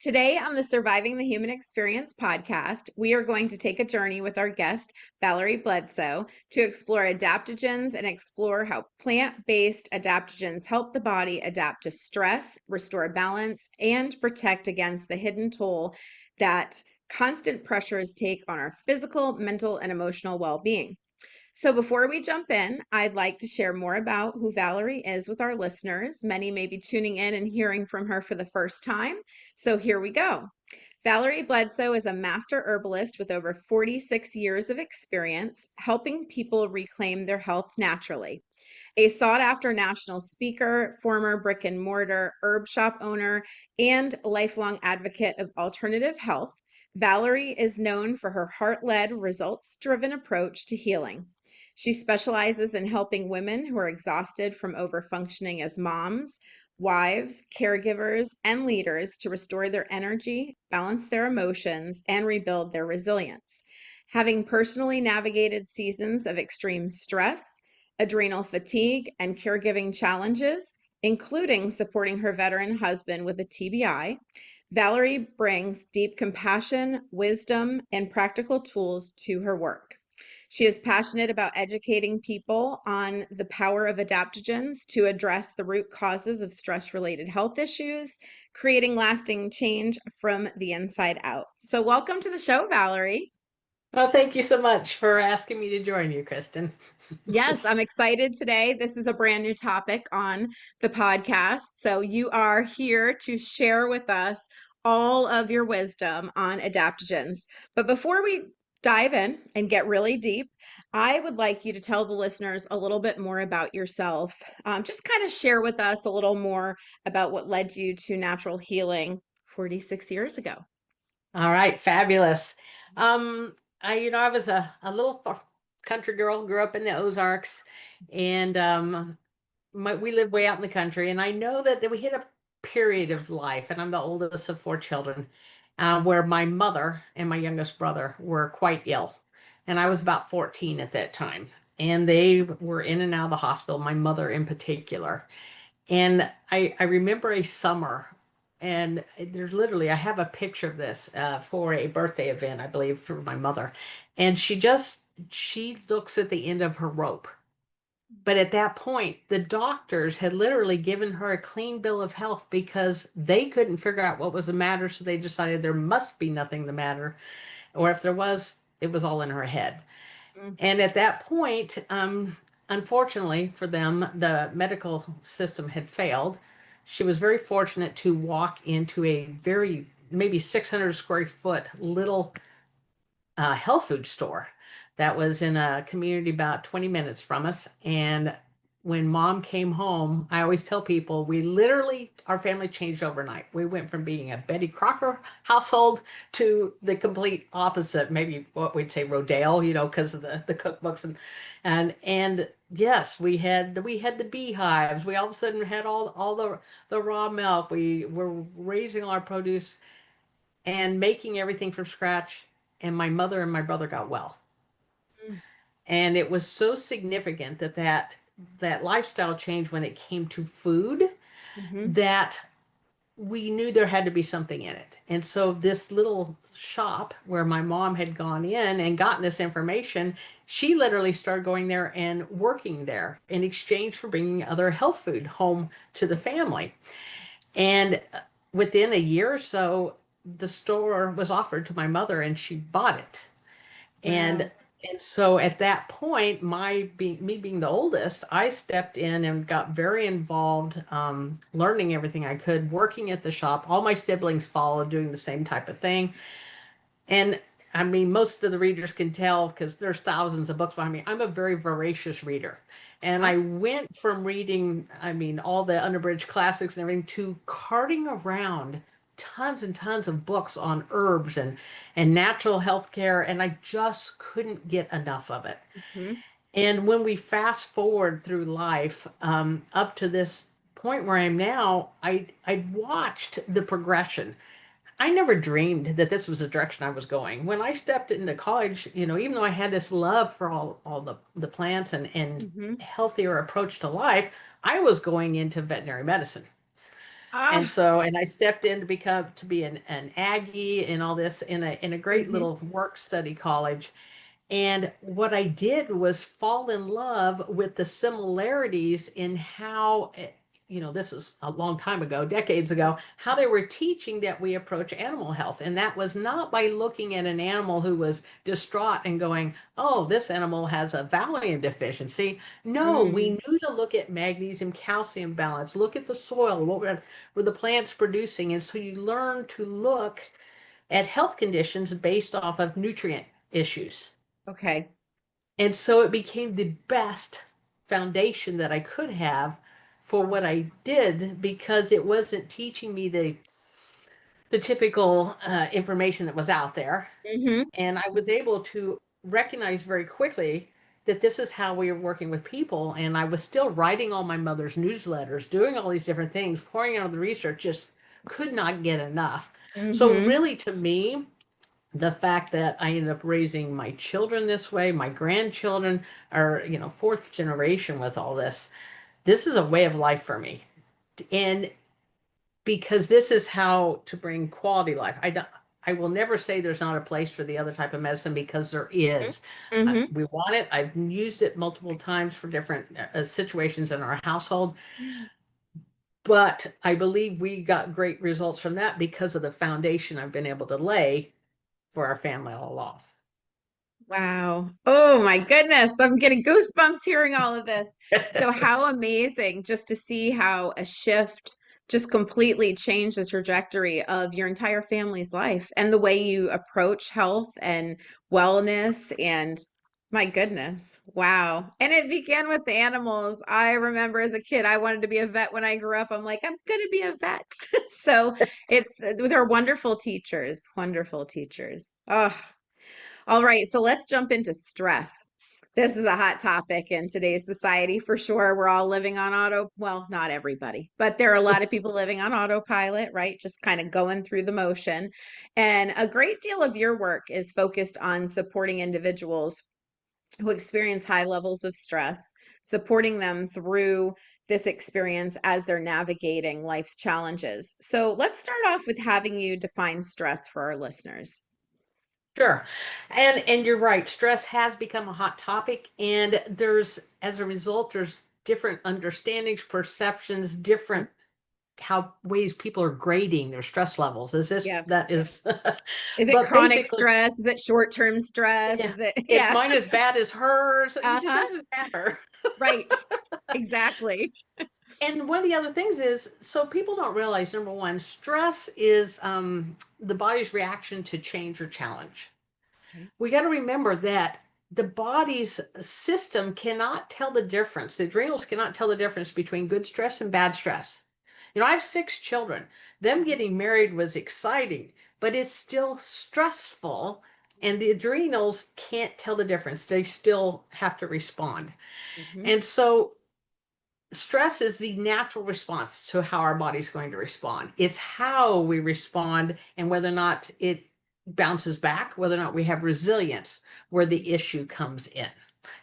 Today on the Surviving the Human Experience podcast, we are going to take a journey with our guest, Valerie Bledsoe, to explore adaptogens and explore how plant-based adaptogens help the body adapt to stress, restore balance, and protect against the hidden toll that constant pressures take on our physical, mental, and emotional well-being. So before we jump in, I'd like to share more about who Valerie is with our listeners. Many may be tuning in and hearing from her for the first time. So here we go. Valerie Bledsoe is a master herbalist with over 46 years of experience helping people reclaim their health naturally. A sought-after national speaker, former brick and mortar herb shop owner, and lifelong advocate of alternative health, Valerie is known for her heart-led, results-driven approach to healing. She specializes in helping women who are exhausted from overfunctioning as moms, wives, caregivers, and leaders to restore their energy, balance their emotions, and rebuild their resilience. Having personally navigated seasons of extreme stress, adrenal fatigue, and caregiving challenges, including supporting her veteran husband with a TBI, Valerie brings deep compassion, wisdom, and practical tools to her work. She is passionate about educating people on the power of adaptogens to address the root causes of stress-related health issues, creating lasting change from the inside out. So welcome to the show, Valerie. Well, thank you so much for asking me to join you, Kristen. Yes, I'm excited today. This is a brand new topic on the podcast. So you are here to share with us all of your wisdom on adaptogens. But before we dive in and get really deep, I would like you to tell the listeners a little bit more about yourself. Just kind of share with us a little more about what led you to natural healing 46 years ago. All right, fabulous. I was a little country girl, grew up in the Ozarks, and we live way out in the country. And I know that we hit a period of life, and I'm the oldest of four children, where my mother and my youngest brother were quite ill. And I was about 14 at that time. And they were in and out of the hospital, my mother in particular. And I remember a summer, and there's literally, I have a picture of this for a birthday event, I believe, for my mother. And she looks at the end of her rope. But at that point, the doctors had literally given her a clean bill of health because they couldn't figure out what was the matter. So they decided there must be nothing the matter. Or if there was, it was all in her head. Mm. And at that point, unfortunately for them, the medical system had failed. She was very fortunate to walk into a very, maybe 600 square foot little health food store that was in a community about 20 minutes from us. And when mom came home, I always tell people our family changed overnight. We went from being a Betty Crocker household to the complete opposite, maybe what we'd say Rodale, because of the cookbooks and yes, we had the beehives. We all of a sudden had all the raw milk. We were raising all our produce and making everything from scratch. And my mother and my brother got well. Mm. And it was so significant that lifestyle change when it came to food Mhm. that we knew there had to be something in it. And so this little shop where my mom had gone in and gotten this information, she literally started going there and working there in exchange for bringing other health food home to the family. And within a year or so, the store was offered to my mother and she bought it. Wow. And and so at that point, me being the oldest, I stepped in and got very involved, learning everything I could, working at the shop. All my siblings followed doing the same type of thing. And I mean, most of the readers can tell because there's thousands of books behind me. I'm a very voracious reader. And Uh, I went from reading, I mean, all the unabridged classics and everything to carting around tons and tons of books on herbs and natural health care. And I just couldn't get enough of it. mhm. And when we fast forward through life, up to this point where I am now, I watched the progression. I never dreamed that this was the direction I was going. When I stepped into college, even though I had this love for all the plants and Mhm. healthier approach to life, I was going into veterinary medicine. And Ah, so, and I stepped in to be an Aggie and all this in a great mhm, little work study college. And what I did was fall in love with the similarities in how, this is a long time ago, decades ago, how they were teaching that we approach animal health. And that was not by looking at an animal who was distraught and going, oh, this animal has a Valium deficiency. No, we mm, knew to look at magnesium, calcium balance, look at the soil, were the plants producing. And so you learn to look at health conditions based off of nutrient issues. okay. And so it became the best foundation that I could have for Oh, what I did because it wasn't teaching me the typical information that was out there. mhm, And I was able to recognize very quickly that this is how we are working with people. And I was still writing all my mother's newsletters, doing all these different things, pouring out the research, just could not get enough. So, mhm. really, to me, the fact that I ended up raising my children this way, my grandchildren are, fourth generation with all this. This is a way of life for me. And because this is how to bring quality life. I will never say there's not a place for the other type of medicine because there is. Mhm. We want it. I've used it multiple times for different situations in our household, but I believe we got great results from that because of the foundation I've been able to lay for our family all along. Wow. Oh my goodness. I'm getting goosebumps hearing all of this. So, how amazing just to see how a shift just completely changed the trajectory of your entire family's life and the way you approach health and wellness. And my goodness. Wow. And it began with the animals. I remember as a kid, I wanted to be a vet when I grew up. I'm like, I'm going to be a vet. So, they're wonderful teachers, wonderful teachers. Oh, all right, so let's jump into stress. This is a hot topic in today's society for sure. We're all living on well, not everybody, but there are a lot of people living on autopilot, right? Just kind of going through the motion. And a great deal of your work is focused on supporting individuals who experience high levels of stress, supporting them through this experience as they're navigating life's challenges. So let's start off with having you define stress for our listeners. Sure. And you're right. Stress has become a hot topic and there's as a result there's different understandings, perceptions, different how ways people are grading their stress levels. Is this Yes. that is Is it but chronic basically stress? Is it short-term stress? yeah, Is it, is yeah. mine as bad as hers? It Uh-huh. doesn't matter. Right. Exactly. And one of the other things is, so people don't realize, number one, stress is the body's reaction to change or challenge. Okay. We got to remember that the body's system cannot tell the difference. The adrenals cannot tell the difference between good stress and bad stress. I have 6 children. Them Mhm. getting married was exciting, but it's still stressful, and the adrenals can't tell the difference. They still have to respond. Mhm. And so stress is the natural response to how our body's going to respond. It's how we respond and whether or not it bounces back, whether or not we have resilience where the issue comes in.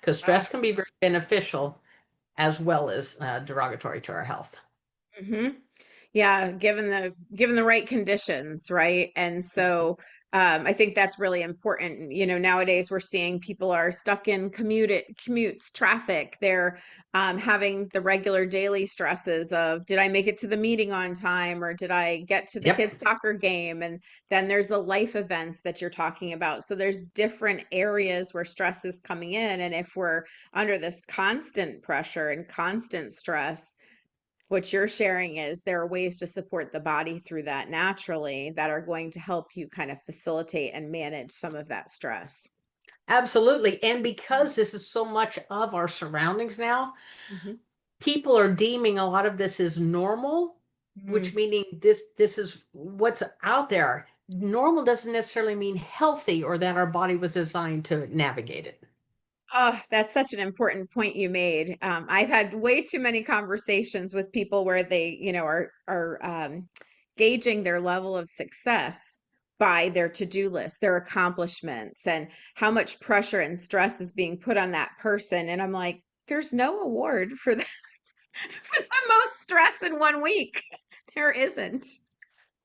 Because Ah, stress can be very beneficial as well as derogatory to our health. mhm. Yeah, given the right conditions, right? And so I think that's really important. Nowadays we're seeing people are stuck in commutes, traffic. They're having the regular daily stresses of did I make it to the meeting on time or did I get to the Yep, kids' soccer game? And then there's the life events that you're talking about. So there's different areas where stress is coming in. And if we're under this constant pressure and constant stress, what you're sharing is there are ways to support the body through that naturally that are going to help you kind of facilitate and manage some of that stress. absolutely. And because this is so much of our surroundings now, Mhm. people are deeming a lot of this is normal, which Mm. meaning this is what's out there. Normal doesn't necessarily mean healthy or that our body was designed to navigate it. Oh, that's such an important point you made. I've had way too many conversations with people where they, are gauging their level of success by their to-do list, their accomplishments, and how much pressure and stress is being put on that person. And I'm like, there's no award for the, for the most stress in one week. There isn't.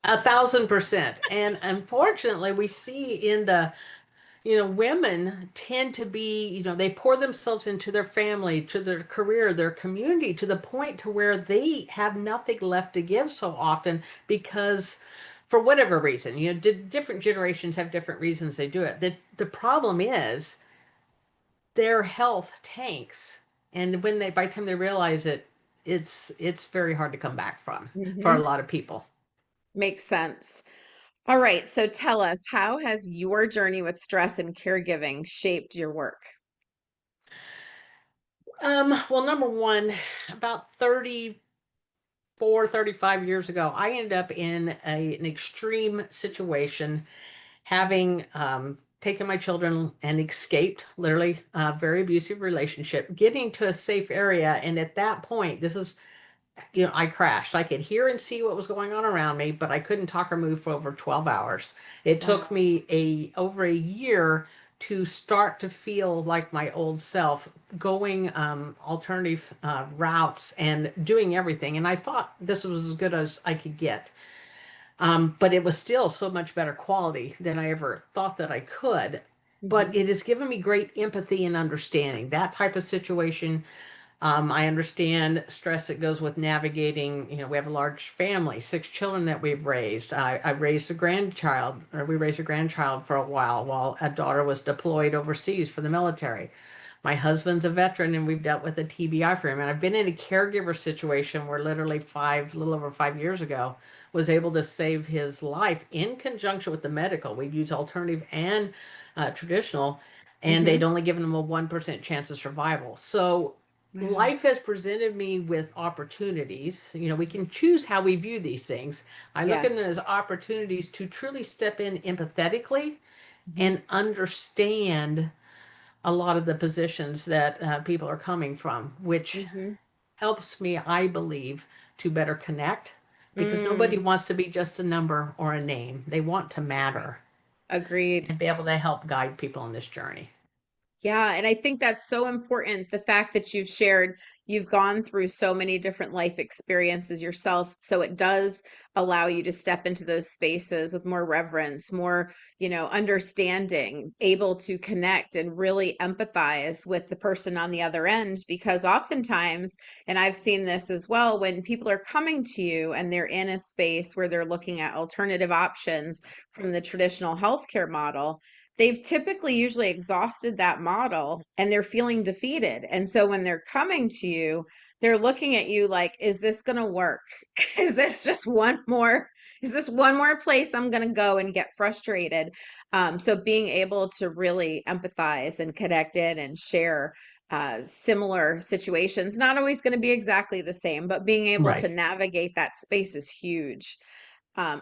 1,000%. And unfortunately, we see in the, women tend to be, they pour themselves into their family, to their career, their community, to the point to where they have nothing left to give so often because for whatever reason, different generations have different reasons they do it. The problem is their health tanks. And by the time they realize it, it's very hard to come back from for a Hmm. lot of people. Makes sense. All right, so tell us, how has your journey with stress and caregiving shaped your work? Well, number one, about 34, 35 years ago, I ended up in an extreme situation, having taken my children and escaped literally a very abusive relationship, getting to a safe area. And at that point, I crashed. I could hear and see what was going on around me, but I couldn't talk or move for over 12 hours. It took Wow. me over a year to start to feel like my old self, going alternative routes and doing everything. And I thought this was as good as I could get. But it was still so much better quality than I ever thought that I could. But Hmm. it has given me great empathy and understanding. That type of situation, I understand stress that goes with navigating. We have a large family, 6 children that we've raised. I raised a grandchild, or we raised a grandchild for a while a daughter was deployed overseas for the military. My husband's a veteran and we've dealt with a TBI for him. And I've been in a caregiver situation where literally a little over 5 years ago, was able to save his life in conjunction with the medical. We've used alternative and traditional, and they'd Hmm. only given him a 1% chance of survival. So Wow. life has presented me with opportunities. We can choose how we view these things. I look at Yes. them as opportunities to truly step in empathetically Hmm. and understand a lot of the positions that people are coming from, which Hmm. helps me, I believe, to better connect because nobody Mm, wants to be just a number or a name. They want to matter agreed. and be able to help guide people on this journey. Yeah, and I think that's so important. The fact that you've shared, you've gone through so many different life experiences yourself. So it does allow you to step into those spaces with more reverence, more, understanding, able to connect and really empathize with the person on the other end. Because oftentimes, and I've seen this as well, when people are coming to you and they're in a space where they're looking at alternative options from the traditional healthcare model, they've typically usually exhausted that model and they're feeling defeated. And so when they're coming to you, they're looking at you like, is this going to work? Is this just one more? Is this one more place I'm going to go and get frustrated? So being able to really empathize and connect in and share similar situations, not always going to be exactly the same, but being able to Right. navigate that space is huge.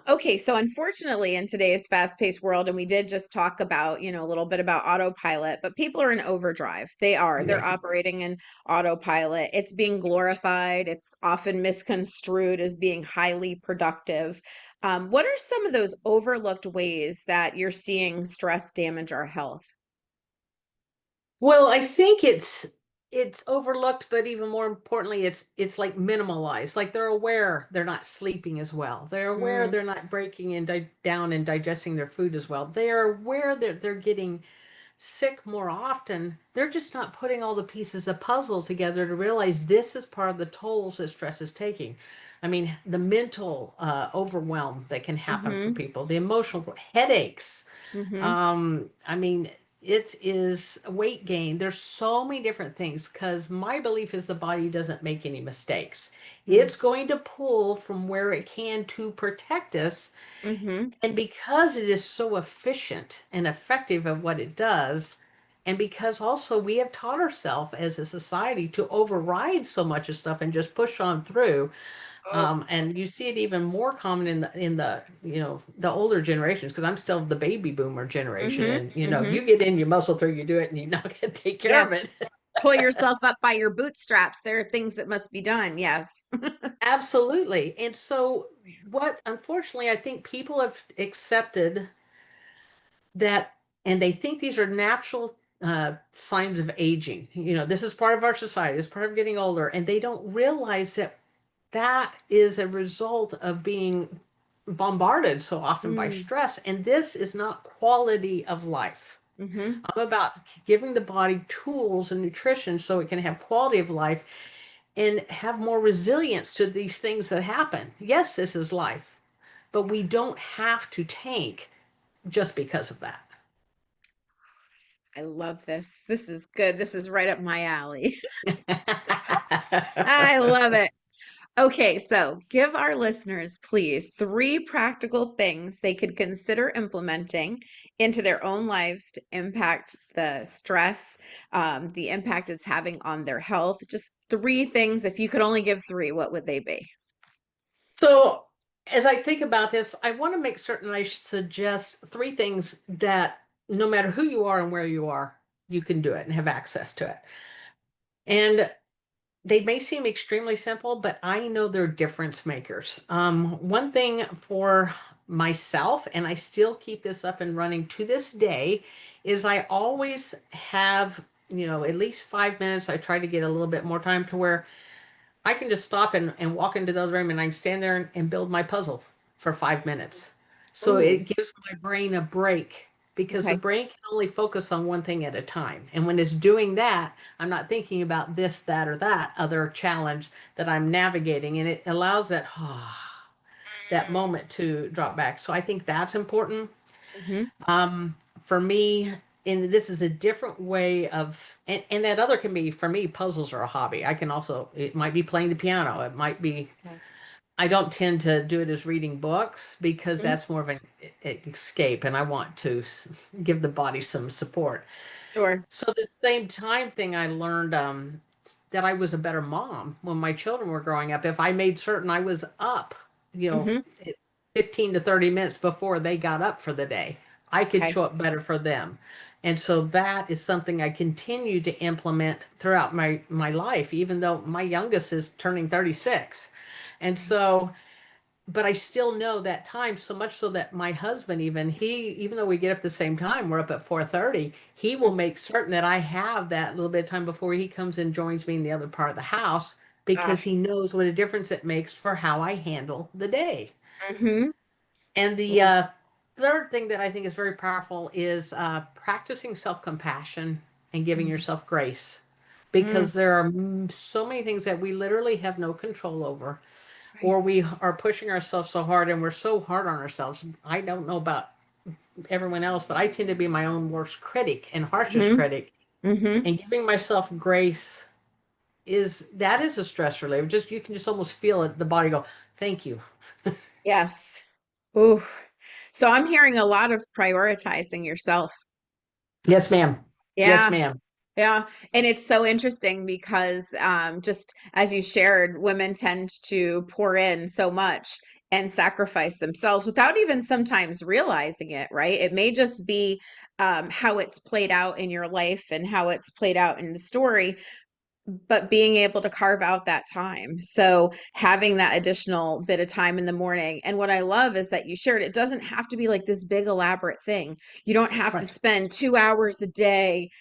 Okay, so unfortunately, in today's fast-paced world, and we did just talk about, a little bit about autopilot, but people are in overdrive. They are. They're Yeah. operating in autopilot. It's being glorified. It's often misconstrued as being highly productive. What are some of those overlooked ways that you're seeing stress damage our health? Well, I think it's overlooked, but even more importantly, it's like minimalized. Like they're aware they're not sleeping as well. They're aware Mm, they're not breaking and down and digesting their food as well. They are aware that they're getting sick more often. They're just not putting all the pieces of puzzle together to realize this is part of the tolls that stress is taking. I mean, the mental overwhelm that can happen for mm-hmm, people, the emotional headaches. mm-hmm, I mean, it is weight gain. There's so many different things because my belief is the body doesn't make any mistakes. It's going to pull from where it can to protect us. mm-hmm, And because it is so efficient and effective at what it does, and because also we have taught ourselves as a society to override so much of stuff and just push on through, and you see it even more common in the the older generations because I'm still the baby boomer generation, mm-hmm, and mm-hmm. you get in, you muscle through, you do it, and you're not going to take care of Yes. it. Pull yourself up by your bootstraps. There are things that must be done. Yes. Absolutely. And so, what unfortunately I think people have accepted that, and they think these are natural signs of aging. This is part of our society. This is part of getting older, and they don't realize that that is a result of being bombarded so often by Mm, stress. And this is not quality of life. mm-hmm. I'm about giving the body tools and nutrition so it can have quality of life and have more resilience to these things that happen. Yes, this is life, but we don't have to tank just because of that. I love this. This is good. This is right up my alley. I love it. Okay, so give our listeners, please, three practical things they could consider implementing into their own lives to impact the stress, the impact it's having on their health. Just three things. If you could only give three, what would they be? So, as I think about this, I want to make certain I suggest three things that no matter who you are and where you are, you can do it and have access to it. And they may seem extremely simple, but I know they're difference makers. One thing for myself, and I still keep this up and running to this day, is I always have, at least 5 minutes. I try to get a little bit more time to where I can just stop and walk into the other room and I can stand there and build my puzzle for 5 minutes. So Ooh, it gives my brain a break because the okay. brain can only focus on one thing at a time. And when it's doing that, I'm not thinking about this, that, or that other challenge that I'm navigating. And it allows that moment to drop back. So I think that's important. Mm-hmm. For me, and this is a different way of, and that other can be, for me, puzzles are a hobby. I can also, it might be playing the piano. It might be, Okay. I don't tend to do it as reading books because Mhm. that's more of an escape and I want to give the body some support. Sure. So the same time thing I learned that I was a better mom when my children were growing up. If I made certain I was up, you know, Mm-hmm. 15 to 30 minutes before they got up for the day, I could Okay. show up better for them. And so that is something I continue to implement throughout my life, even though my youngest is turning 36. And so but I still know that time so much so that my husband even though we get up at the same time, we're up at 4:30, he will make certain that I have that little bit of time before he comes and joins me in the other part of the house Ah, because he knows what a difference it makes for how I handle the day. mm-hmm. And the Ooh, third thing that I think is very powerful is practicing self-compassion and giving mm, yourself grace mm, because there are so many things that we literally have no control over right. or we are pushing ourselves so hard and we're so hard on ourselves. I don't know about everyone else, but I tend to be my own worst critic and harshest Mm-hmm. critic. Mm-hmm. And giving myself grace is a stress reliever. Just you can just almost feel it, the body go, thank you. Yes. Ooh. So I'm hearing a lot of prioritizing yourself. Yes, ma'am. Yes, Yeah. ma'am. Yeah, and it's so interesting because just as you shared, women tend to pour in so much and sacrifice themselves without even sometimes realizing it, right? It may just be how it's played out in your life and how it's played out in the story, but being able to carve out that time. So having that additional bit of time in the morning. And what I love is that you shared it doesn't have to be like this big elaborate thing. You don't have to Right. spend 2 hours a day,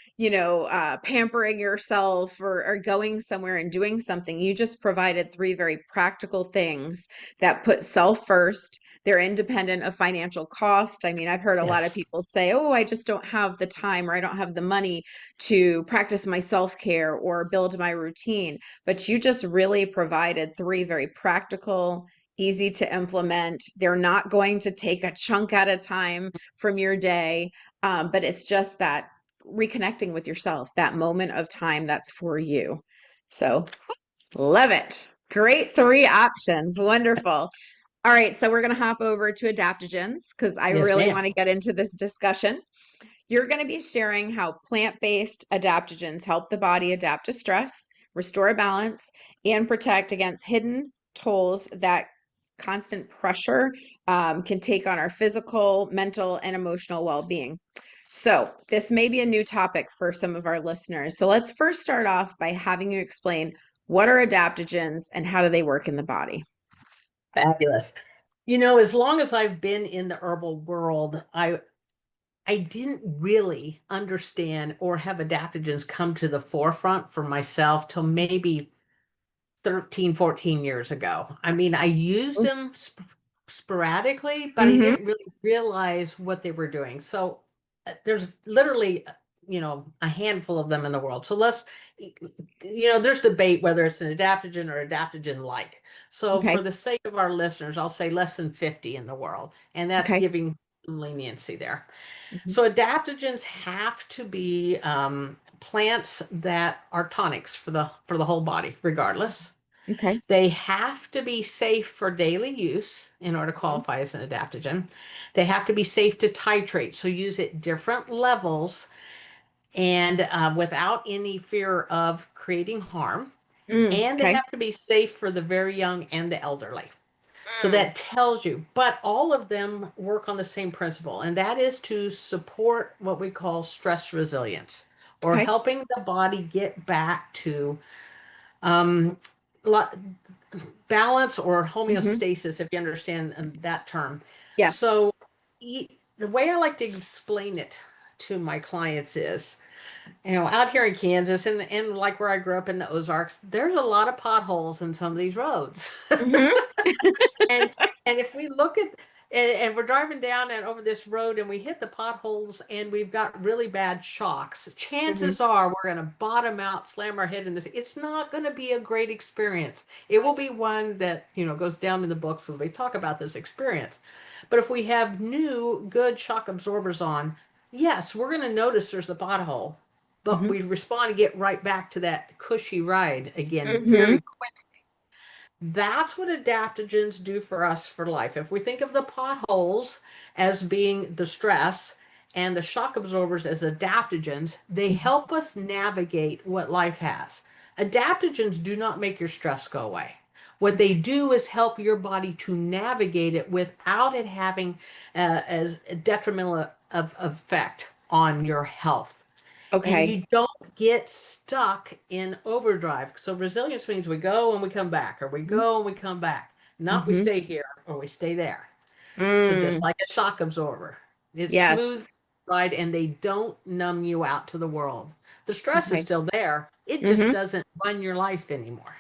pampering yourself or going somewhere and doing something. You just provided three very practical things that put self first. They're independent of financial cost. I mean, I've heard a lot of Yes. people say, oh, I just don't have the time or I don't have the money to practice my self care or build my routine. But you just really provided three very practical, easy to implement. They're not going to take a chunk at a time from your day, but it's just that reconnecting with yourself, that moment of time that's for you. So, love it. Great three options. Wonderful. All right, so we're going to hop over to adaptogens because I Yes, really ma'am. want to get into this discussion. You're going to be sharing how plant-based adaptogens help the body adapt to stress, restore balance, and protect against hidden tolls that constant pressure can take on our physical, mental, and emotional well-being. So, this may be a new topic for some of our listeners. So, let's first start off by having you explain what are adaptogens and how do they work in the body? Fabulous. As long as I've been in the herbal world, I didn't really understand or have adaptogens come to the forefront for myself till maybe 13, 14 years ago. I mean, I used them sporadically, but I Mm-hmm. didn't really realize what they were doing. So there's literally, a handful of them in the world. So there's debate whether it's an adaptogen or adaptogen-like. So for Okay. the sake of our listeners, I'll say less than 50 in the world, and that's Okay. giving some leniency there. Hmm. So adaptogens have to be plants that are tonics for the whole body, regardless. Okay. They have to be safe for daily use in order to Mhm. qualify as an adaptogen. They have to be safe to titrate, so use at different levels and without any fear of creating harm. And they Okay. have to be safe for the very young and the elderly. So Mm. that tells you, but all of them work on the same principle, and that is to support what we call stress resilience, or Okay. helping the body get back to um, lo- balance or Hmm. homeostasis, if you understand that term. Yeah. So, the way I like to explain it to my clients is, out here in Kansas and like where I grew up in the Ozarks, there's a lot of potholes in some of these roads. Hmm. And and if we look at and we're driving down and over this road and we hit the potholes and we've got really bad shocks, Hmm. chances are we're going to bottom out, slam our head in this. It's not going to be a great experience. It will be one that, goes down in the books as we talk about this experience. But if we have new good shock absorbers on, yes, we're going to notice there's a pothole, but Hmm. we respond and get right back to that cushy ride again Hmm. very quick. That's what adaptogens do for us for life. If we think of the potholes as being the stress and the shock absorbers as adaptogens, they help us navigate what life has. Adaptogens do not make your stress go away. What they do is help your body to navigate it without it having as a detrimental of effect on your health, and Okay. you don't get stuck in overdrive. So resilience means we go and we come back, or we go and we come back. Not we Hmm. stay here or we stay there. So just Mm. like a shock absorber, it's smooth Yes. ride and they don't numb you out to the world. The stress is Okay. still there. It just Hmm. doesn't run your life anymore.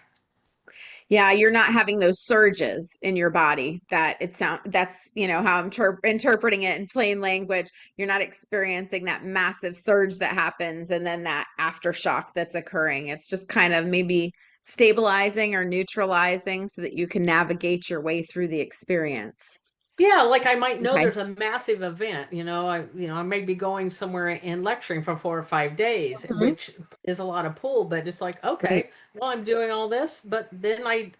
Yeah, you're not having those surges in your body that that's, how I'm interpreting it in plain language. You're not experiencing that massive surge that happens and then that aftershock that's occurring. It's just kind of maybe stabilizing or neutralizing so that you can navigate your way through the experience. Yeah, like I might know Okay. there's a massive event, I may be going somewhere and lecturing for 4 or 5 days, Mhm. which is a lot of pull, but it's like, Right. okay, well, I'm doing all this, but then I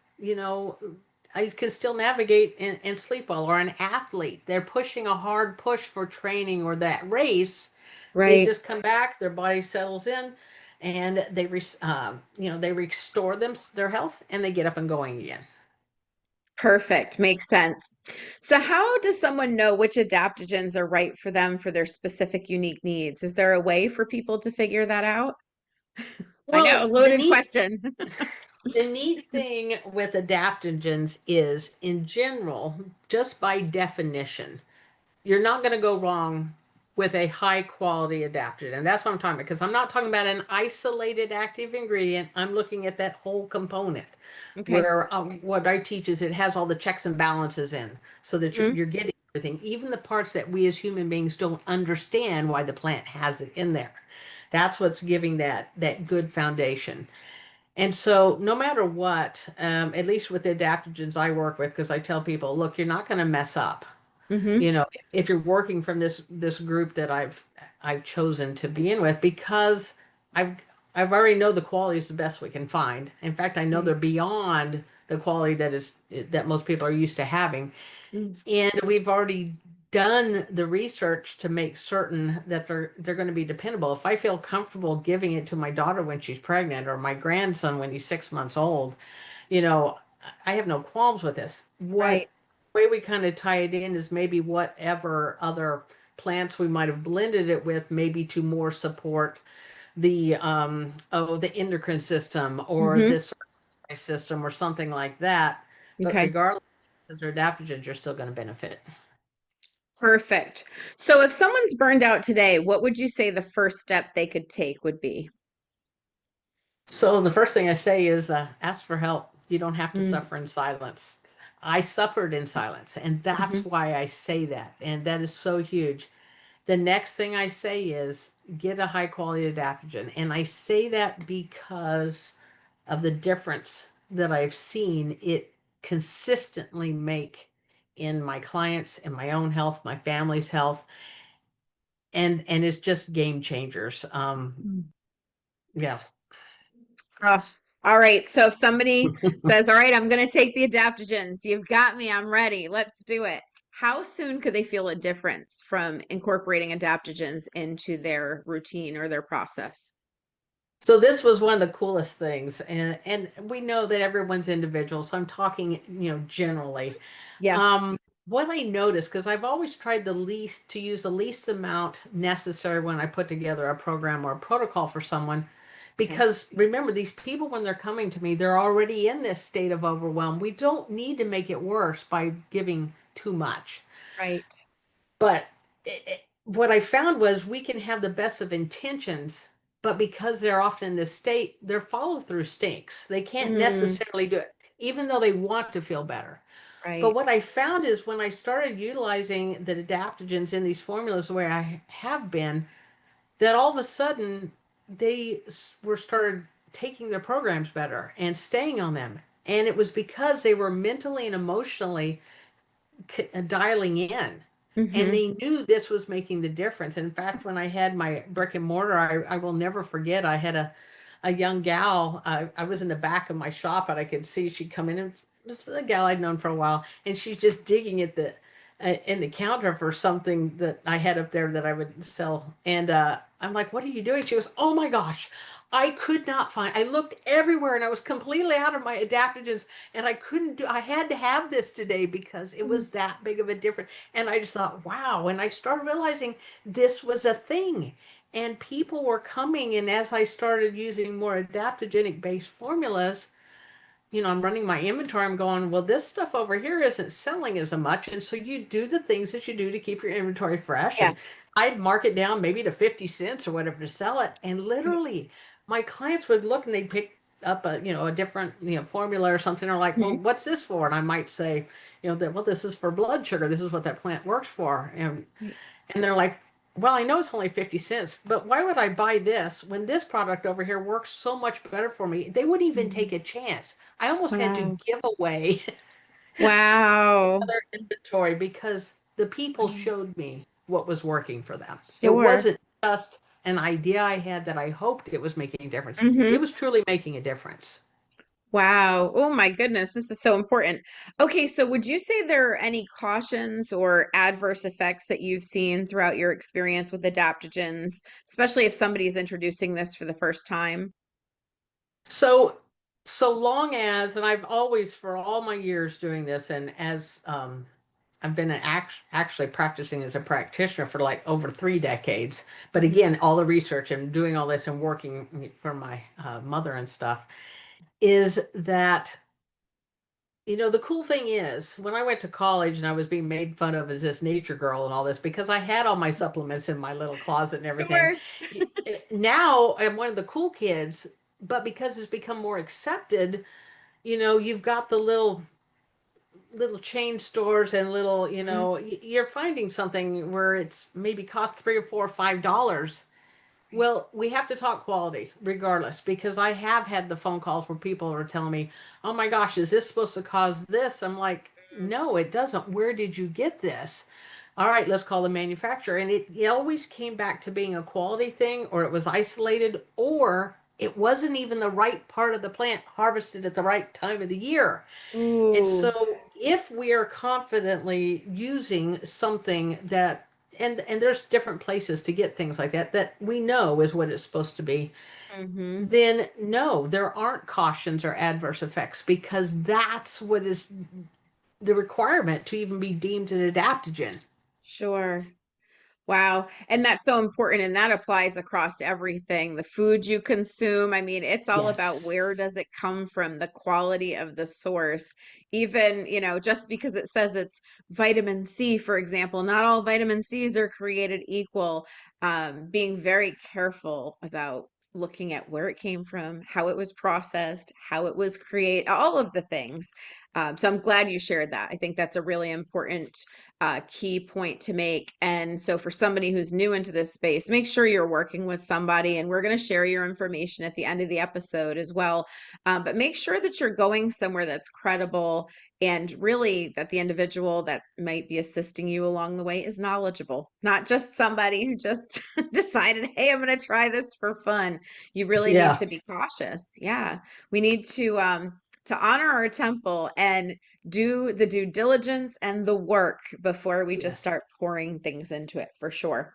can still navigate and sleep well. Or an athlete, they're pushing a hard push for training or that race. They Right. just come back, their body settles in, and they restore their health, and they get up and going again. Perfect. Makes sense. So, how does someone know which adaptogens are right for them for their specific unique needs? Is there a way for people to figure that out? I know, Well, loaded question. the neat thing with adaptogens is, in general, just by definition, you're not going to go wrong with a high quality adaptogen. And that's what I'm talking about, because I'm not talking about an isolated active ingredient. I'm looking at that whole component Okay. where what I teach is it has all the checks and balances in so that you're, Mhm. you're getting everything, even the parts that we as human beings don't understand why the plant has it in there. That's what's giving that good foundation. And so, no matter what, at least with the adaptogens I work with, because I tell people, look, you're not going to mess up. Mhm. If you're working from this group that I've chosen to be in with, because I've I've already know the quality is the best we can find. In fact, I know they're Right. beyond the quality that most people are used to having. Mm. And we've already done the research to make certain that they're going to be dependable. If I feel comfortable giving it to my daughter when she's pregnant or my grandson when he's 6 months old, you know, I have no qualms with this. What Right. way we kind of tie it in is maybe whatever other plants we might have blended it with, maybe to more support the endocrine system or Mhm. this system or something like that. But Okay. regardless, as they're adaptogens, you're still going to benefit. Perfect. So, if someone's burned out today, what would you say the first step they could take would be? So the first thing I say is ask for help. You don't have to Mm-hmm. suffer in silence. I suffered in silence, and that's why I say that. And that is so huge. The next thing I say is get a high quality adaptogen. And I say that because of the difference that I've seen it consistently make in my clients, in my own health, my family's health, and it's just game changers. Yeah. Oh, all right. So if somebody says, all right, I'm going to take the adaptogens, you've got me, I'm ready, let's do it. How soon could they feel a difference from incorporating adaptogens into their routine or their process? So this was one of the coolest things, and we know that everyone's individual, so I'm talking, generally. Yes. Um, what I noticed, because I've always tried to use the least amount necessary when I put together a program or a protocol for someone, Okay. because remember, these people, when they're coming to me, they're already in this state of overwhelm. We don't need to make it worse by giving too much. Right. But what I found was we can have the best of intentions, but because they're often in this state, their follow through stinks. They can't Mm, necessarily do it, even though they want to feel better. But right. what I found is when I started utilizing the adaptogens in these formulas the way I have been, that all of a sudden were started taking their programs better and staying on them. And it was because they were mentally and emotionally dialing in, and Mm-hmm. they knew this was making the difference. In fact, when I had my brick and mortar, I will never forget, I had a young gal. I was in the back of my shop and I could see she'd come in, and this is a gal I'd known for a while, and she's just digging at the in the counter for something that I had up there that I would sell. And I'm like, what are you doing? She goes, oh my gosh, I could not find, I looked everywhere and I was completely out of my adaptogens, and I had to have this today because it was that big of a difference. And I just thought, wow. And I started realizing this was a thing. And people were coming, and as I started using more adaptogenic based formulas, I'm running my inventory. I'm going, well, this stuff over here isn't selling as much. And so you do the things that you do to keep your inventory fresh. And Yes. I'd mark it down maybe to 50 cents or whatever to sell it. And literally, my clients would look and they'd pick up a different, formula or something. Or like, well, Mm-hmm. what's this for? And I might say, well, this is for blood sugar. This is what that plant works for. And they're like, well, I know it's only 50 cents, but why would I buy this when this product over here works so much better for me? They wouldn't even take a chance. I almost had to Wow. give away Wow. their inventory because the people Wow. showed me what was working for them. It Sure. wasn't just an idea I had that I hoped it was making a difference. It Mm-hmm. was truly making a difference. Wow. Oh my goodness, this is so important. Okay, so would you say there are any cautions or adverse effects that you've seen throughout your experience with adaptogens, especially if somebody's introducing this for the first time? So, so long as, and I've always, for all my years doing this, and as I've been actually practicing as a practitioner for like over 3 decades. But Mhm. again, all the research and doing all this and working for my mother and stuff is that, the cool thing is when I went to college and I was being made fun of as this nature girl and all this because I had all my supplements in my little closet and everything. Sure. Now I'm one of the cool kids, but because it's become more accepted, you've got the little chain stores and little, Mhm. you're finding something where it's maybe cost $3 or $4 or $5. Right. Well, we have to talk quality regardless, because I have had the phone calls where people are telling me, oh my gosh, is this supposed to cause this? I'm like, no, it doesn't. Where did you get this? All right, let's call the manufacturer. And it always came back to being a quality thing, or it was isolated, or it wasn't even the right part of the plant harvested at the right time of the year. And Ooh. so if we are confidently using something that, and there's different places to get things like that we know is what it's supposed to be, Mm-hmm. then no, there aren't cautions or adverse effects, because that's what is the requirement to even be deemed an adaptogen. Sure. Wow. And that's so important. And that applies across everything. The food you consume. I mean, it's all about where Yes. does it come from, the quality of the source. Even, just because it says it's vitamin C, for example, not all vitamin C's are created equal. Being very careful about looking at where it came from, how it was processed, how it was created, all of the things. So I'm glad you shared that. I think that's a really important key point to make. And so for somebody who's new into this space, make sure you're working with somebody, and we're going to share your information at the end of the episode as well. But make sure that you're going somewhere that's credible, and really that the individual that might be assisting you along the way is knowledgeable, not just somebody who just decided, hey, I'm going to try this for fun. You really need Yeah. to be cautious. Yeah. We need to honor our temple and do the due diligence and the work before we just Yes. start pouring things into it, for sure.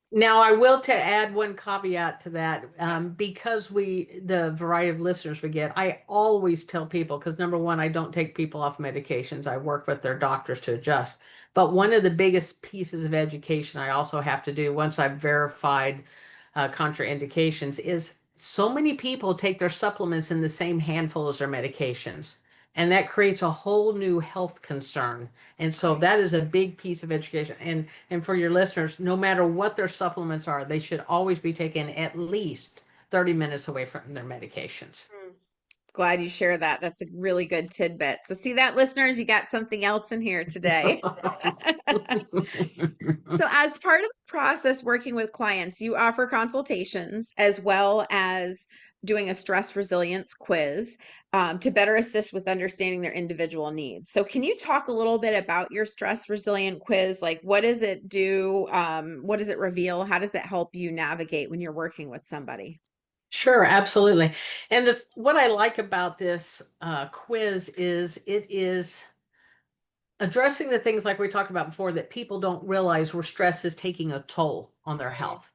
Now, I will to add one caveat to that, Yes. because the variety of listeners we get, I always tell people, because number one, I don't take people off medications. I work with their doctors to adjust. But one of the biggest pieces of education I also have to do once I've verified contraindications is so many people take their supplements in the same handful as their medications. And that creates a whole new health concern. And so Right. that is a big piece of education. And for your listeners, no matter what their supplements are, they should always be taken at least 30 minutes away from their medications. Mm. Glad you share that. That's a really good tidbit. So see that, listeners, you got something else in here today. So, as part of the process working with clients, you offer consultations as well as doing a stress resilience quiz to better assist with understanding their individual needs. So, can you talk a little bit about your stress resilient quiz? Like, what does it do? What does it reveal? How does it help you navigate when you're working with somebody? Sure, absolutely. And what I like about this quiz is it is addressing the things like we talked about before that people don't realize where stress is taking a toll on their Mm. health.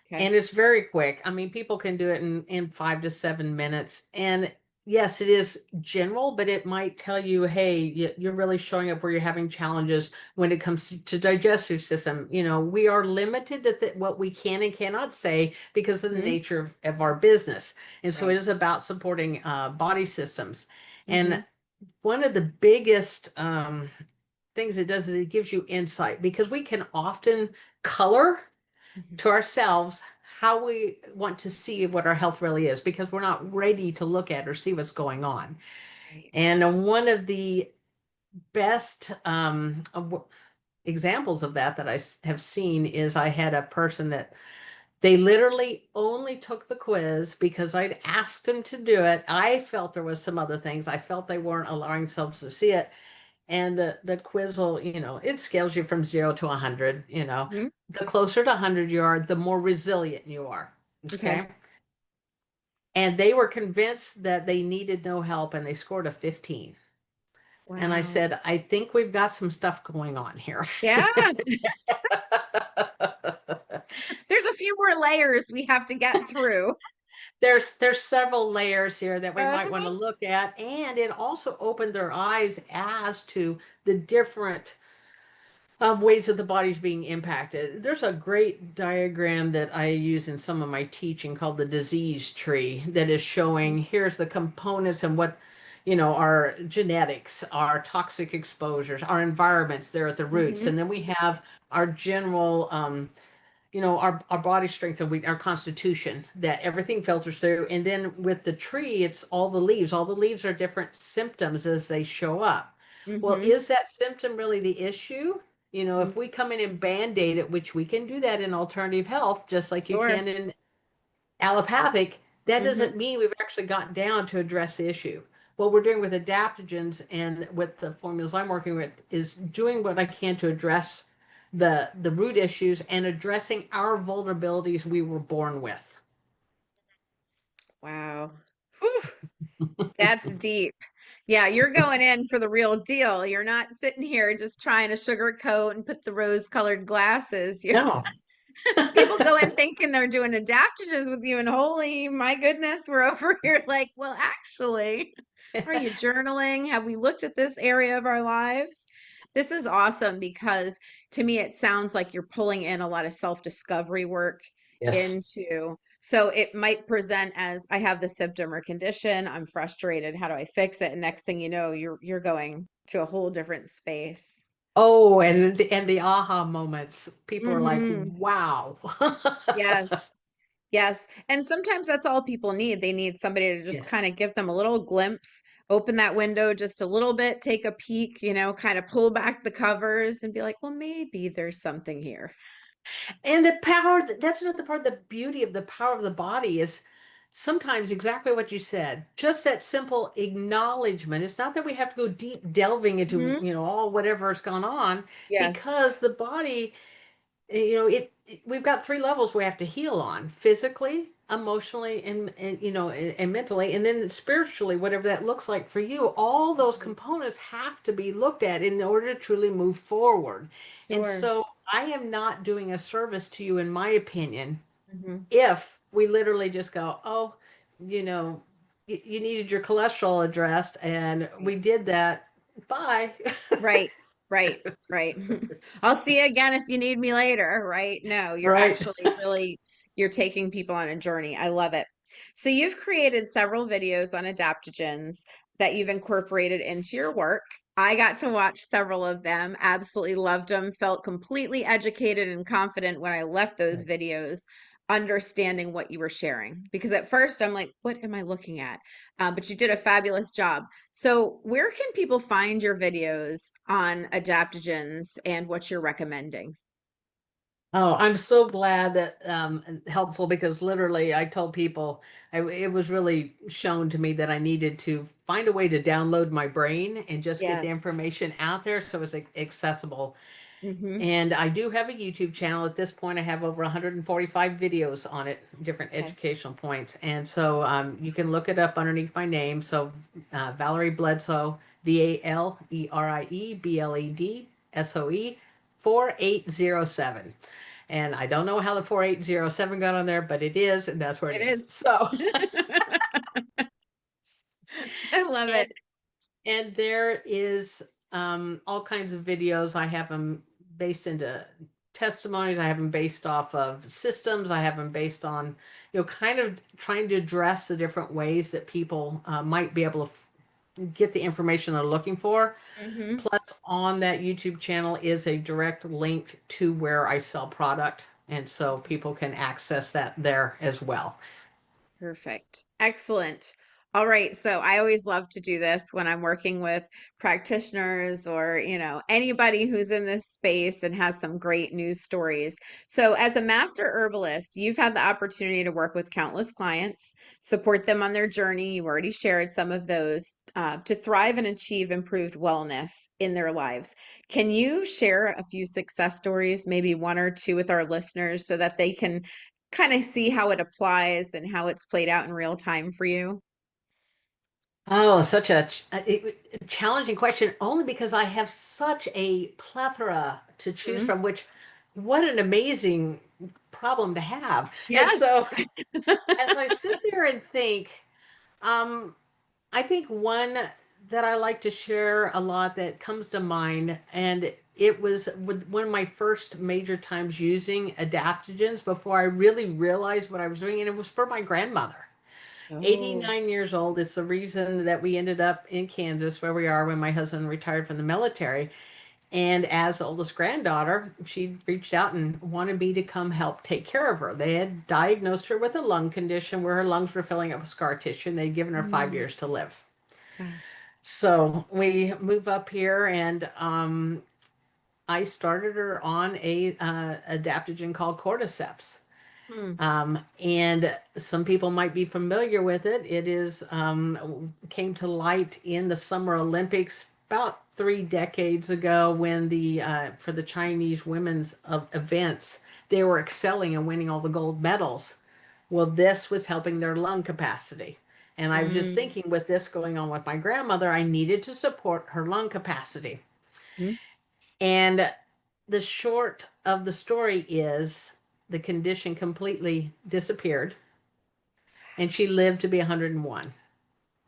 Okay. And it's very quick. I mean, people can do it in 5 to 7 minutes. And yes, it is general, but it might tell you, hey, you're really showing up where you're having challenges when it comes to digestive system. You know, we are limited to what we can and cannot say because of the Hmm. nature of our business. And so it Right. is about supporting body systems. And Hmm. one of the biggest things it does is it gives you insight because we can often color Hmm. to ourselves how we want to see what our health really is because we're not ready to look at or see what's going on. Right. And one of the best examples of that I have seen is I had a person that they literally only took the quiz because I'd asked them to do it. I felt there was some other things. I felt they weren't allowing themselves to see it. And the quiz will, it scales you from 0 to 100, Hmm. The closer to 100 you are, the more resilient you are. Okay. Okay. And they were convinced that they needed no help and they scored a 15. And I Wow. said, I think we've got some stuff going on here. Yeah. There's a few more layers we have to get through. There's several layers here that we might want to Uh-huh. look at. And it also opened their eyes as to the different ways that the body's being impacted. There's a great diagram that I use in some of my teaching called the disease tree that is showing here's the components and what, our genetics, our toxic exposures, our environments there at the roots. Hmm. And then we have our general, our body strength and our constitution that everything filters through. And then with the tree, it's all the leaves. All the leaves are different symptoms as they show up. Well, Hmm. is that symptom really the issue? If we come in and band-aid it, which we can do that in alternative health, just like you Sure. can in allopathic, that Hmm. doesn't mean we've actually gotten down to address the issue. What we're doing with adaptogens and with the formulas I'm working with is doing what I can to address the root issues and addressing our vulnerabilities we were born with. Wow. Whew, that's deep. Yeah, you're going in for the real deal. You're not sitting here just trying to sugarcoat and put the rose-colored glasses. You're No. people go in thinking they're doing adaptogens with you, and holy my goodness, we're over here like, well, actually, are you journaling? Have we looked at this area of our lives? This is awesome because to me, it sounds like you're pulling in a lot of self-discovery work Yes. into. So it might present as I have this symptom or condition, I'm frustrated, how do I fix it? And next thing you know, you're going to a whole different space. Oh, and the aha moments. People are like, Hmm. wow. Yes. Yes. And sometimes that's all people need. They need somebody to just Yes. kind of give them a little glimpse, open that window just a little bit, take a peek, kind of pull back the covers and be like, well, maybe there's something here. And the power, that's another part of the beauty of the power of the body is sometimes exactly what you said. Just that simple acknowledgement. It's not that we have to go deep delving into, Hmm. all whatever's gone on, Yes. because the body, we've got three levels we have to heal on: physically, emotionally, and mentally, and then spiritually, whatever that looks like for you. All those Mhm. components have to be looked at in order to truly move forward. And Sure. so I am not doing a service to you, in my opinion, Hmm. if we literally just go, oh, you know, you needed your cholesterol addressed, and we did that. Bye. Right, right, right. I'll see you again if you need me later, right? No, you're Right. actually really you're taking people on a journey. I love it. So you've created several videos on adaptogens that you've incorporated into your work. I got to watch several of them, absolutely loved them, felt completely educated and confident when I left those videos, understanding what you were sharing. Because at first I'm like, what am I looking at? But you did a fabulous job. So, where can people find your videos on adaptogens and what you're recommending? Oh, I'm so glad that helpful, because literally I told people it was really shown to me that I needed to find a way to download my brain and just get the Yes. information out there so it was accessible. Mm-hmm. And I do have a YouTube channel. At this point, I have over 145 videos on it, different Okay. educational points. And so you can look it up underneath my name. So Valerie Bledsoe, Valerie Bledsoe 4807. And I don't know how the 4807 got on there, but it is, and that's where it It is. is. So, I love and it. and there is all kinds of videos. I have them based into testimonies. I have them based off of systems. I have them based on, kind of trying to address the different ways that people might be able to get the information they're looking for. Mm-hmm. Plus, on that YouTube channel is a direct link to where I sell product. And so people can access that there as well. Perfect. Excellent. All right. So I always love to do this when I'm working with practitioners or, anybody who's in this space and has some great news stories. So as a master herbalist, you've had the opportunity to work with countless clients, support them on their journey. You already shared some of those to thrive and achieve improved wellness in their lives. Can you share a few success stories, maybe one or two with our listeners so that they can kind of see how it applies and how it's played out in real time for you? Oh, such a challenging question, only because I have such a plethora to choose Mhm. from, which, what an amazing problem to have. And Yes. so as I sit there and think, um, I think one that I like to share a lot that comes to mind, and it was with one of my first major times using adaptogens before I really realized what I was doing, and it was for my grandmother. Oh. 89 years old. It's the reason that we ended up in Kansas, where we are, when my husband retired from the military. And as oldest granddaughter, she reached out and wanted me to come help take care of her. They had diagnosed her with a lung condition where her lungs were filling up with scar tissue, and they'd given her 5 years to live. Gosh. So we move up here, and I started her on a adaptogen called cordyceps. Hmm. And some people might be familiar with it. It is came to light in the Summer Olympics about 3 decades ago, when the for the Chinese women's events, they were excelling and winning all the gold medals. Well, this was helping their lung capacity. And I was just Mm. thinking, with this going on with my grandmother, I needed to support her lung capacity. Mhm. And the short of the story is the condition completely disappeared, and she lived to be 101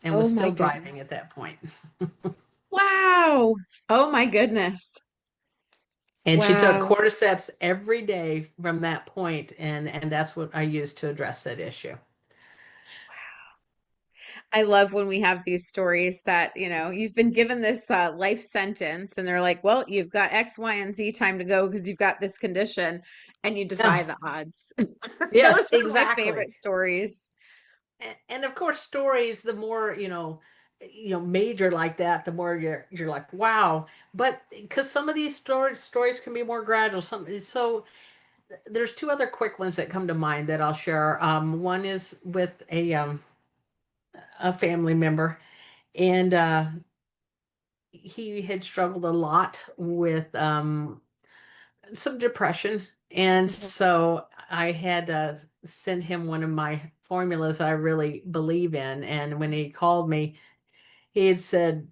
and Oh was my still driving at goodness. that point. Wow. Oh my goodness. And she took Wow. cordyceps every day from that point, and that's what I used to address that issue. I love when we have these stories that, you've been given this life sentence and they're like, well, you've got X, Y, and Z time to go because you've got this condition and you defy Yeah. the odds. Yes, Those are my exactly. favorite stories. And of course, stories, the more, major like that, the more you're like, wow. But because some of these stories can be more gradual. So there's two other quick ones that come to mind that I'll share. One is with a family member, and he had struggled a lot with some depression. And Mhm. so I had sent him one of my formulas I really believe in. And when he called me, he had said,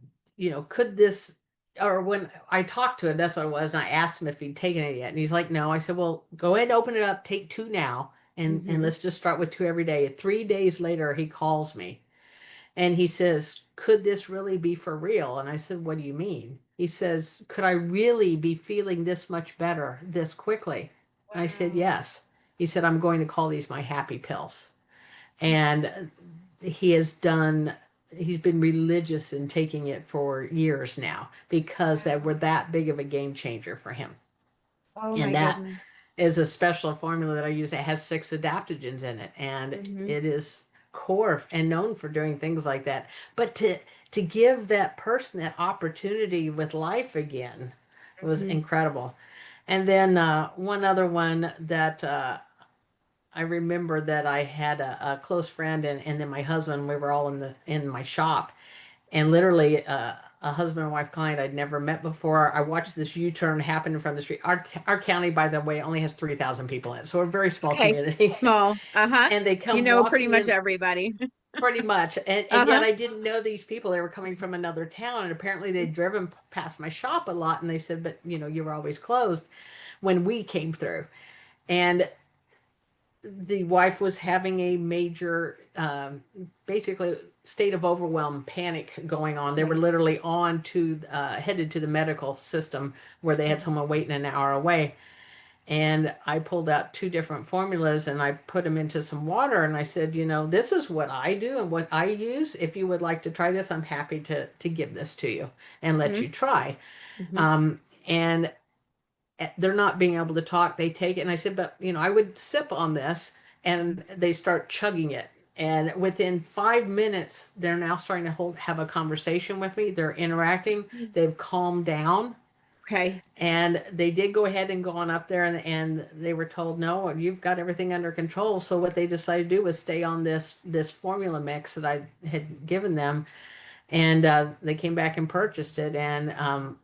could this, or when I talked to him, that's what it was. And I asked him if he'd taken it yet. And he's like, no. I said, well, go ahead and open it up, take two now. And Mhm. let's just start with two every day. 3 days later, he calls me and he says, could this really be for real? And I said, what do you mean? He says, could I really be feeling this much better this quickly? And I said, Wow. yes. He said, I'm going to call these my happy pills. And he has done, he's been religious in taking it for years now because that Wow. were that big of a game changer for him. Oh my And that goodness. is a special formula that I use that has 6 adaptogens in it, and Hmm. it is core and known for doing things like that. But to give that person that opportunity with life again was Hmm. incredible. And then one other one that I remember that I had a close friend and then my husband. We were all in my shop, and literally a husband and wife client I'd never met before. I watched this U-turn happen in front of the street. Our county, by the way, only has 3,000 people in it, so we're a very small Okay. community. Small. Uh-huh. And they You come know pretty walking much in everybody. pretty much, and yet Uh-huh. I didn't know these people. They were coming from another town, and apparently they'd driven past my shop a lot. And they said, "But you were always closed when we came through." And the wife was having a major, basically, state of overwhelm, panic going on. They were Okay. literally headed to the medical system where they had Mhm. someone waiting an hour away. And I pulled out two different formulas and I put them into some water. And I said, this is what I do and what I use. If you would like to try this, I'm happy to give this to you and let you Mhm. try. Mhm. And they're not being able to talk. They take it. And I said, but, I would sip on this, and they start chugging it. And within 5 minutes, they're now starting to have a conversation with me. They're interacting. Mhm. They've calmed down. Okay. And they did go ahead and go on up there, and they were told, no, you've got everything under control. So what they decided to do was stay on this formula mix that I had given them, and they came back and purchased it. And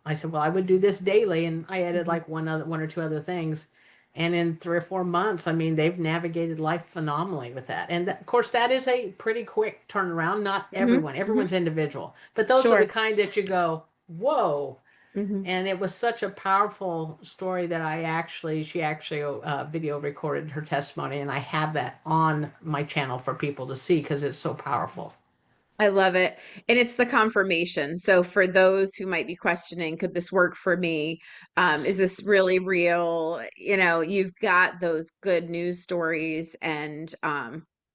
I said, well, I would do this daily, and I added Mhm. like one or two other things. And in 3 or 4 months, I mean, they've navigated life phenomenally with that. And of course, that is a pretty quick turnaround. Not Mhm. Mhm. everyone's individual, but those are the Sure. kind that you go, whoa. Mhm. And it was such a powerful story that she actually video recorded her testimony, and I have that on my channel for people to see because it's so powerful. I love it. And it's the confirmation. So for those who might be questioning, could this work for me? Is this really real? You've got those good news stories and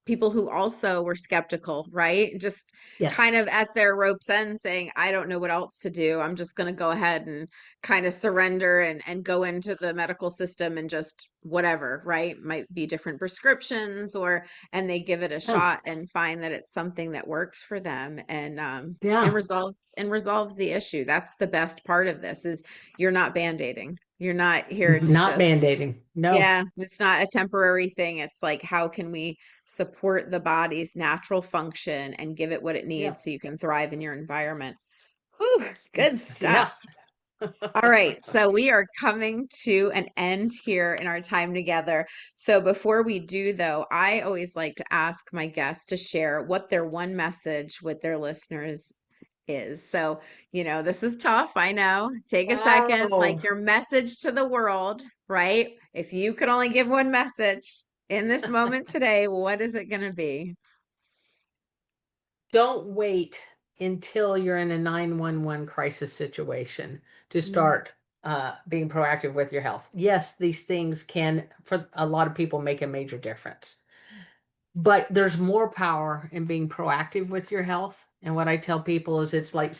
people who also were skeptical, right? Just kind Yes. of at their rope's end saying, I don't know what else to do. I'm just going to go ahead and kind of surrender and go into the medical system and just whatever, right? Might be different prescriptions or and they give it a Oh, shot and find that it's something that works for them and yeah. resolves the issue. That's the best part of this is you're not band-aiding. You're not here to Not just mandating. No. yeah, it's not a temporary thing. It's like how can we support the body's natural function and give it what it Yeah. needs so you can thrive in your environment. Whew, good Yeah. stuff. All right, so we are coming to an end here in our time together. So before we do, though, I always like to ask my guests to share what their one message with their listeners is. So, this is tough. I know. Take a second, like Wow. your message to the world, right? If you could only give one message in this moment today, what is it going to be? Don't wait until you're in a 911 crisis situation to Mm, start being proactive with your health. Yes, these things can, for a lot of people, make a major difference. But there's more power in being proactive with your health. And what I tell people is it's like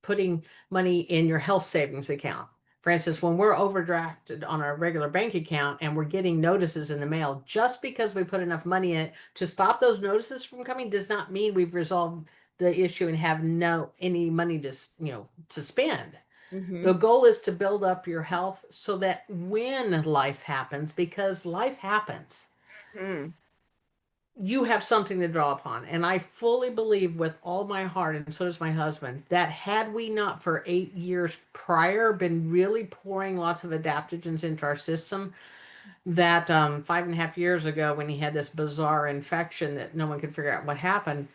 putting money in your health savings account. For instance, when we're overdrafted on our regular bank account and we're getting notices in the mail, just because we put enough money in it to stop those notices from coming does not mean we've resolved the issue and have no any money to, to spend. The Mm-hmm. goal is to build up your health so that when life happens, because life happens, Hmm. you have something to draw upon. And I fully believe with all my heart, and so does my husband, that had we not for 8 years prior been really pouring lots of adaptogens into our system, that 5.5 years ago when he had this bizarre infection that no one could figure out what happened,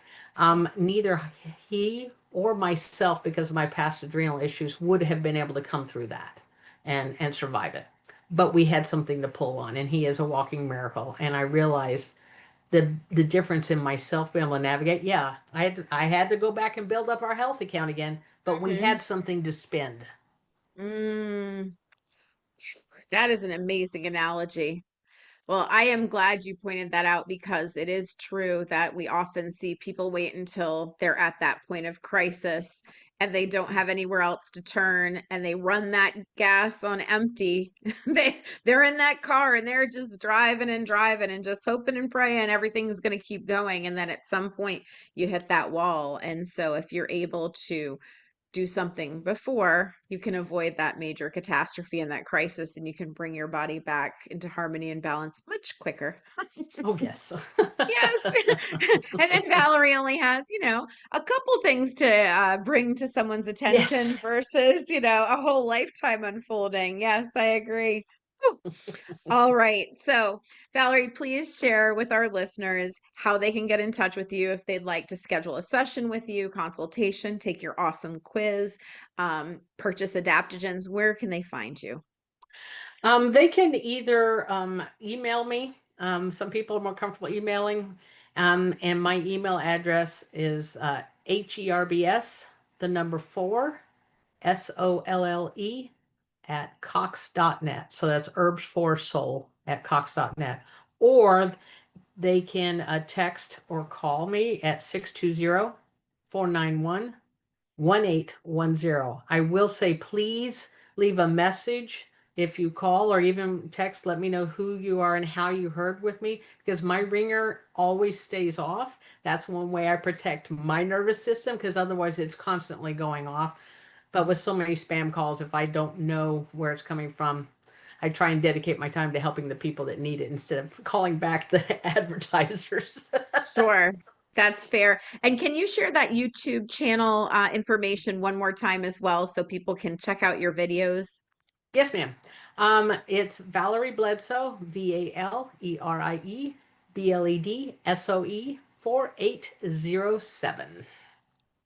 neither he or myself, because of my past adrenal issues, would have been able to come through that and survive it. But we had something to pull on, and he is a walking miracle. And I realized the difference in myself being able to navigate. Yeah, I had to go back and build up our health account again, but we Mm-hmm. had something to spend. Mm, that is an amazing analogy. Well, I am glad you pointed that out because it is true that we often see people wait until they're at that point of crisis and they don't have anywhere else to turn and they run that gas on empty. They're in that car and they're just driving and just hoping and praying everything's going to keep going, and then at some point you hit that wall. And so if you're able to do something before, you can avoid that major catastrophe and that crisis, and you can bring your body back into harmony and balance much quicker. Oh yes. Yes. And then Valerie only has, a couple things to bring to someone's Yes. attention versus, a whole lifetime unfolding. Yes, I agree. Whew. All right. So, Valerie, please share with our listeners how they can get in touch with you if they'd like to schedule a session with you, consultation, take your awesome quiz, purchase adaptogens. Where can they find you? They can either email me. Some people are more comfortable emailing. And my email address is HERBS, the number four, SOLLE at Cox.net. So that's herbs for soul at Cox.net. Or they can text or call me at 620-491-1810. I will say, please leave a message if you call or even text. Let me know who you are and how you heard with me, because my ringer always stays off. That's one way I protect my nervous system, because otherwise it's constantly going off. But with so many spam calls, if I don't know where it's coming from, I try and dedicate my time to helping the people that need it instead of calling back the advertisers. Sure. That's fair. And can you share that YouTube channel information one more time as well so people can check out your videos? Yes, ma'am. It's Valerie Bledsoe, VALERIE BLEDSOE 4807.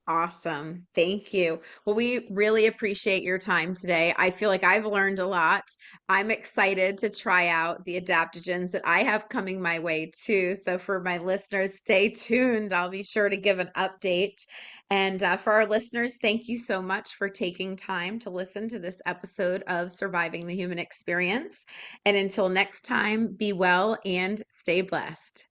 Awesome. Thank you. Well, we really appreciate your time today. I feel like I've learned a lot. I'm excited to try out the adaptogens that I have coming my way too. So, for my listeners, stay tuned. I'll be sure to give an update. And for our listeners, thank you so much for taking time to listen to this episode of Surviving the Human Experience. And until next time, be well and stay blessed.